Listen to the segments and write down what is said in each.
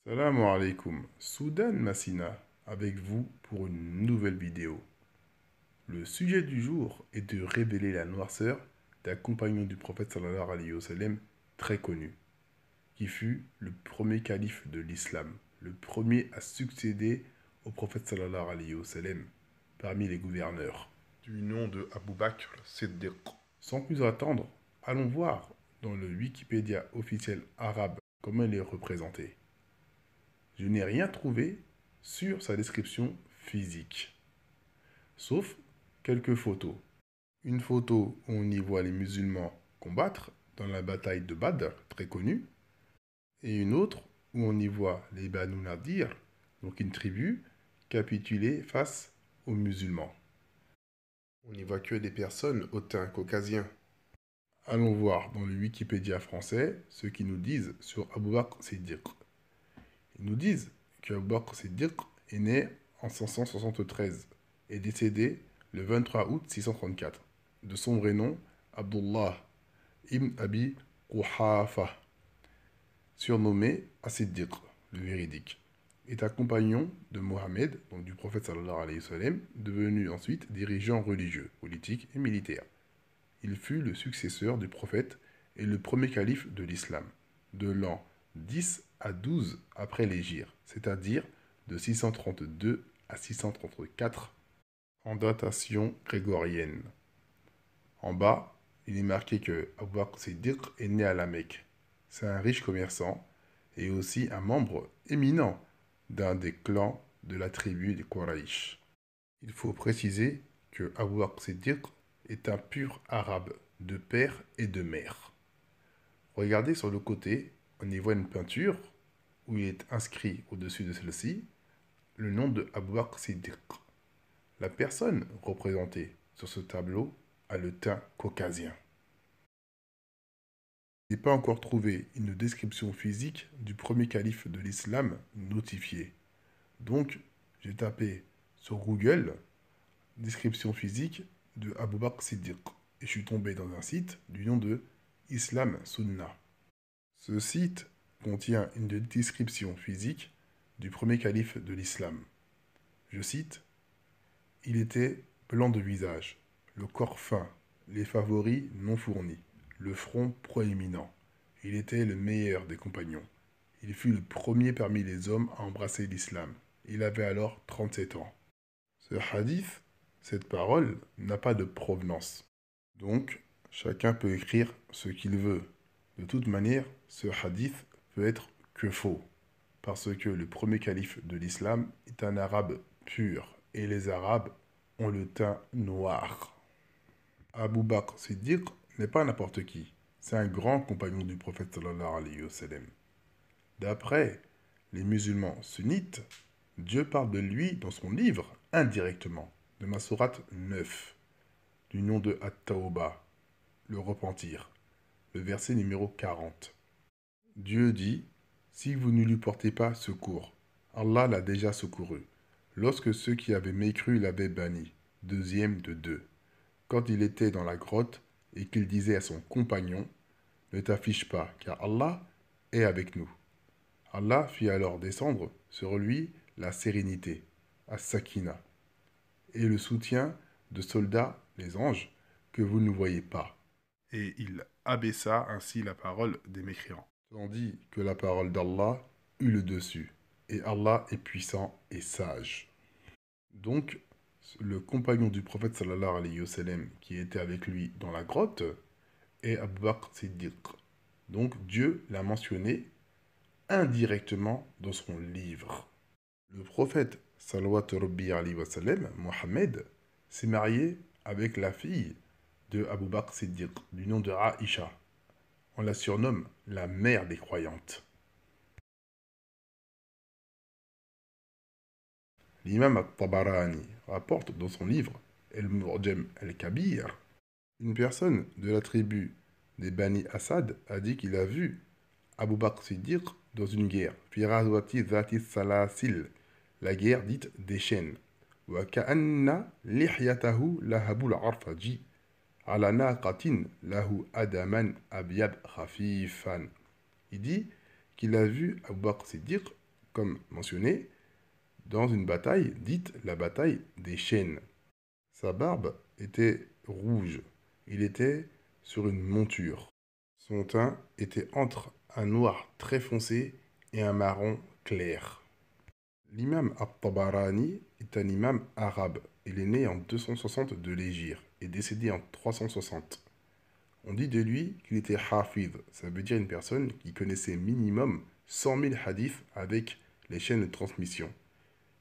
Salam alaikum, Soudan Massina, avec vous pour une nouvelle vidéo. Le sujet du jour est de révéler la noirceur d'un compagnon du prophète sallallahu alayhi wa sallam très connu, qui fut le premier calife de l'islam, le premier à succéder au prophète sallallahu alayhi wa sallam parmi les gouverneurs, du nom de Abu Bakr Siddiq. Sans plus attendre, allons voir dans le Wikipédia officiel arabe comment il est représenté. Je n'ai rien trouvé sur sa description physique, sauf quelques photos. Une photo où on y voit les musulmans combattre dans la bataille de Badr, très connue, et une autre où on y voit les Banu Nadir, donc une tribu, capituler face aux musulmans. On n'y voit que des personnes au teint caucasien. Allons voir dans le Wikipédia français ce qu'ils nous disent sur Abu Bakr Siddiq. Ils nous disent que Abu Bakr Siddiq est né en 573 et décédé le 23 août 634. De son vrai nom, Abdullah ibn Abi Quhafa, surnommé As-Siddiq, le véridique, est un compagnon de Mohammed, donc du prophète sallallahu alayhi wa sallam, devenu ensuite dirigeant religieux, politique et militaire. Il fut le successeur du prophète et le premier calife de l'islam, de l'an 10 à 12 après l'Hégire, c'est-à-dire de 632 à 634 en datation grégorienne. En bas, il est marqué que Abu Bakr Siddiq est né à la Mecque. C'est un riche commerçant et aussi un membre éminent d'un des clans de la tribu des Quraysh. Il faut préciser que Abu Bakr Siddiq est un pur arabe de père et de mère. Regardez sur le côté, on y voit une peinture où il est inscrit au-dessus de celle-ci le nom de Abu Bakr Siddiq. La personne représentée sur ce tableau a le teint caucasien. Je n'ai pas encore trouvé une description physique du premier calife de l'islam notifié. Donc, j'ai tapé sur Google description physique de Abu Bakr Siddiq et je suis tombé dans un site du nom de Islam Sunna. Ce site contient une description physique du premier calife de l'islam. Je cite: il était blanc de visage, le corps fin, les favoris non fournis, le front proéminent. Il était le meilleur des compagnons. Il fut le premier parmi les hommes à embrasser l'islam. Il avait alors 37 ans. Ce hadith, cette parole, n'a pas de provenance. Donc, chacun peut écrire ce qu'il veut. De toute manière, ce hadith peut être que faux, parce que le premier calife de l'islam est un arabe pur, et les arabes ont le teint noir. Abu Bakr Siddiq n'est pas n'importe qui, c'est un grand compagnon du prophète sallallahu alayhi wa sallam. D'après les musulmans sunnites, Dieu parle de lui dans son livre indirectement, de ma sourate 9, du nom de At-Tawbah, le repentir, le verset numéro 40. Dieu dit: si vous ne lui portez pas secours, Allah l'a déjà secouru, lorsque ceux qui avaient mécru l'avaient banni, deuxième de deux, quand il était dans la grotte et qu'il disait à son compagnon: ne t'affiche pas, car Allah est avec nous. Allah fit alors descendre sur lui la sérénité, as-sakina, et le soutien de soldats, les anges, que vous ne voyez pas. Et il abaissa ainsi la parole des mécréants, tandis que la parole d'Allah eut le dessus. Et Allah est puissant et sage. Donc, le compagnon du prophète sallallahu alayhi wa sallam qui était avec lui dans la grotte est Abu Bakr Siddiq. Donc, Dieu l'a mentionné indirectement dans son livre. Le prophète sallallahu alayhi wa sallam, Mohammed, s'est marié avec la fille de Abu Bakr Siddiq, du nom de Aïcha. On la surnomme la mère des croyantes. L'imam al-Tabarani rapporte dans son livre El-Mu'jam al-Kabir, une personne de la tribu des Bani Asad a dit qu'il a vu Abu Bakr Siddiq dans une guerre, fi ghazwati Zati Salasil, la guerre dite des chaînes. Wa ka'anna lihyatahu lahabul arfaji, ala naqatin lahu adaman abyad khafifan. Il dit qu'il a vu Abu Bakr Siddiq comme mentionné, dans une bataille dite la bataille des chênes. Sa barbe était rouge. Il était sur une monture. Son teint était entre un noir très foncé et un marron clair. L'imam At-Tabarani est un imam arabe. Il est né en 260 de l'Hégire et décédé en 360. On dit de lui qu'il était hafiz, ça veut dire une personne qui connaissait minimum 100 000 hadiths avec les chaînes de transmission.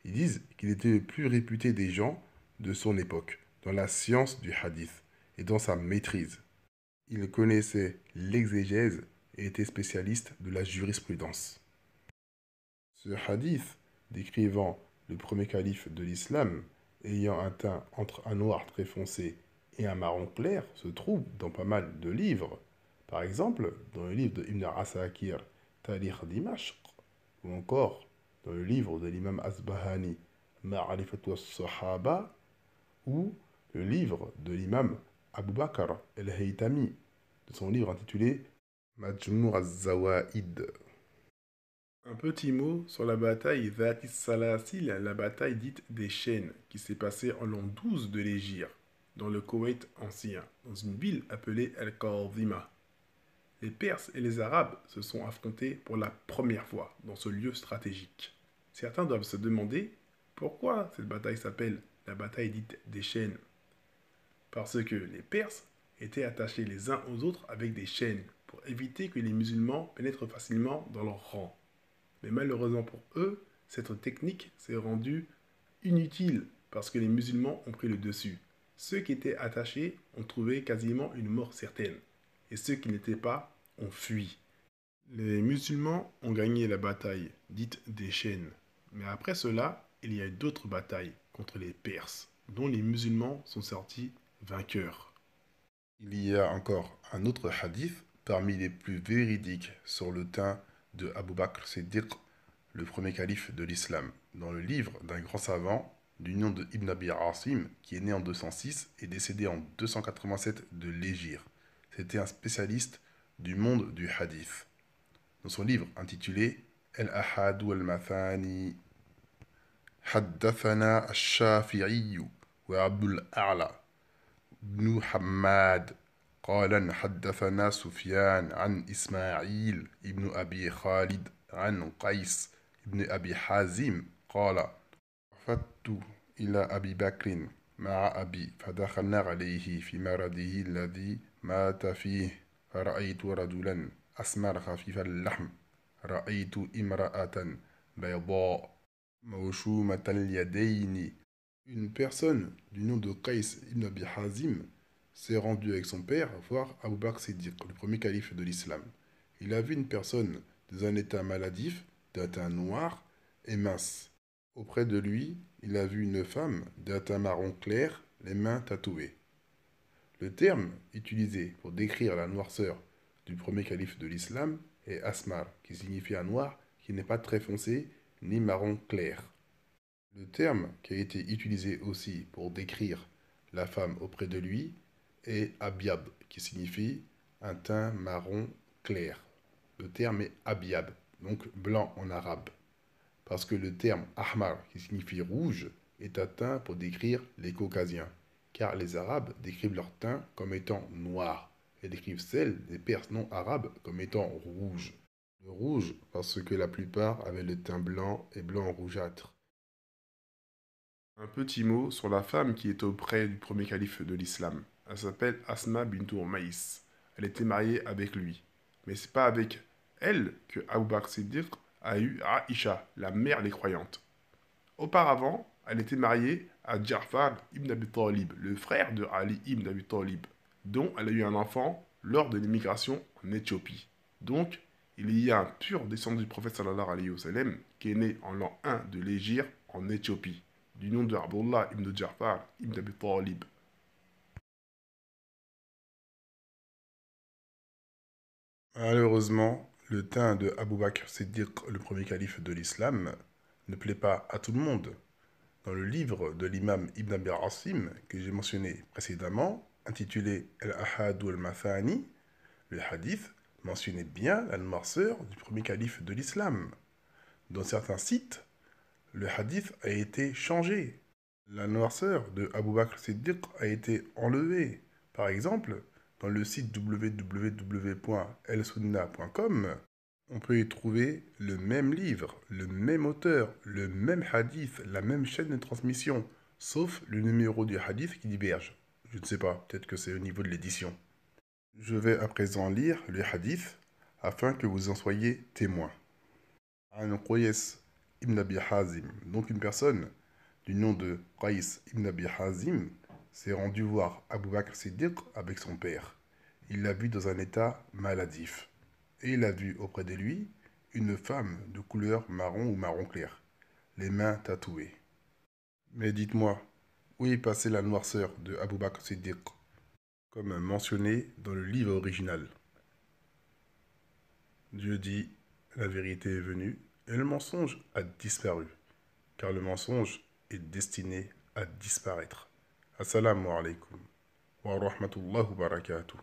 Ils disent qu'il était le plus réputé des gens de son époque, dans la science du hadith et dans sa maîtrise. Il connaissait l'exégèse et était spécialiste de la jurisprudence. Ce hadith, décrivant le premier calife de l'islam, ayant un teint entre un noir très foncé et un marron clair, se trouve dans pas mal de livres. Par exemple, dans le livre de Ibn Asakir, Tarikh Dimashq, ou encore dans le livre de l'imam Asbahani, Ma'rifatu as-Sahaba, ou le livre de l'imam Abu Bakr el-Haytami, de son livre intitulé Majmou' az-Zawaïd. Un petit mot sur la bataille Dhatis Salasil, la bataille dite des chaînes, qui s'est passée en l'an 12 de l'Hégire, dans le Koweït ancien, dans une ville appelée Al-Qadhima. Les Perses et les Arabes se sont affrontés pour la première fois dans ce lieu stratégique. Certains doivent se demander pourquoi cette bataille s'appelle la bataille dite des chaînes. Parce que les Perses étaient attachés les uns aux autres avec des chaînes pour éviter que les musulmans pénètrent facilement dans leur rang. Mais malheureusement pour eux, cette technique s'est rendue inutile parce que les musulmans ont pris le dessus. Ceux qui étaient attachés ont trouvé quasiment une mort certaine, et ceux qui n'étaient pas ont fui. Les musulmans ont gagné la bataille, dite des chaînes, mais après cela, il y a eu d'autres batailles contre les Perses, dont les musulmans sont sortis vainqueurs. Il y a encore un autre hadith parmi les plus véridiques sur le teint de Abu Bakr Siddiq, le premier calife de l'islam, dans le livre d'un grand savant du nom de Ibn Abi Asim, qui est né en 206 et décédé en 287 de l'Hégire. C'était un spécialiste du monde du hadith. Dans son livre intitulé Al-Ahad wal-Mathani, حدثنا الشافعي وأبو الأعلى بن حماد قال حدثنا سفيان عن إسماعيل ابن أبي خالد عن قيس ابن أبي حازم قال وفدت إلى أبي بكر مع أبي فدخلنا عليه في مرضه الذي مات فيه فرأيت رجلا أسمر خفيف اللحم رأيت امرأة بيضاء موشومة اليدين. Une personne du nom de Qais ibn Abi Hazim s'est rendu avec son père voir Abu Bakr Siddiq, le premier calife de l'islam. Il a vu une personne dans un état maladif, d'un teint noir et mince. Auprès de lui, il a vu une femme d'un teint marron clair, les mains tatouées. Le terme utilisé pour décrire la noirceur du premier calife de l'islam est asmar, qui signifie un noir qui n'est pas très foncé ni marron clair. Le terme qui a été utilisé aussi pour décrire la femme auprès de lui est abiab, qui signifie un teint marron clair. Le terme est abiab, donc blanc en arabe. Parce que le terme ahmar, qui signifie rouge, est un teint pour décrire les caucasiens. Car les arabes décrivent leur teint comme étant noir et décrivent celle des Perses non arabes comme étant rouge. Le rouge parce que la plupart avaient le teint blanc et blanc rougeâtre. Un petit mot sur la femme qui est auprès du premier calife de l'islam. Elle s'appelle Asma bint Umays. Elle était mariée avec lui. Mais c'est pas avec elle que Abu Bakr Siddiq a eu Aïcha, la mère des croyantes. Auparavant, elle était mariée à Ja'far ibn Abi Talib, le frère de Ali ibn Abi Talib, dont elle a eu un enfant lors de l'immigration en Éthiopie. Donc, il y a un pur descendant du prophète sallallahu alayhi wa sallam qui est né en l'an 1 de l'Hégire en Éthiopie, du nom de Abdullah ibn Ja'far ibn Abi Talib. Malheureusement, le teint de Abu Bakr Siddiq, le premier calife de l'islam, ne plaît pas à tout le monde. Dans le livre de l'imam Ibn Abi Asim, que j'ai mentionné précédemment, intitulé Al-Ahad al-Mathani, le hadith mentionnait bien la noirceur du premier calife de l'islam. Dans certains sites, le hadith a été changé. La noirceur de Abu Bakr Siddiq a été enlevée. Par exemple, dans le site www.elsunna.com, on peut y trouver le même livre, le même auteur, le même hadith, la même chaîne de transmission, sauf le numéro du hadith qui diverge. Je ne sais pas, peut-être que c'est au niveau de l'édition. Je vais à présent lire le hadith afin que vous en soyez témoins. An Qais ibn Abi Hazim, donc une personne du nom de Qais ibn Abi Hazim, s'est rendu voir Abu Bakr Siddiq avec son père. Il l'a vu dans un état maladif. Et il a vu auprès de lui une femme de couleur marron ou marron clair, les mains tatouées. Mais dites-moi, où est passée la noirceur de Abu Bakr Siddiq, comme mentionné dans le livre original? Dieu dit, la vérité est venue, et le mensonge a disparu, car le mensonge est destiné à disparaître. Assalamu alaikum wa rahmatullahi wa barakatuh.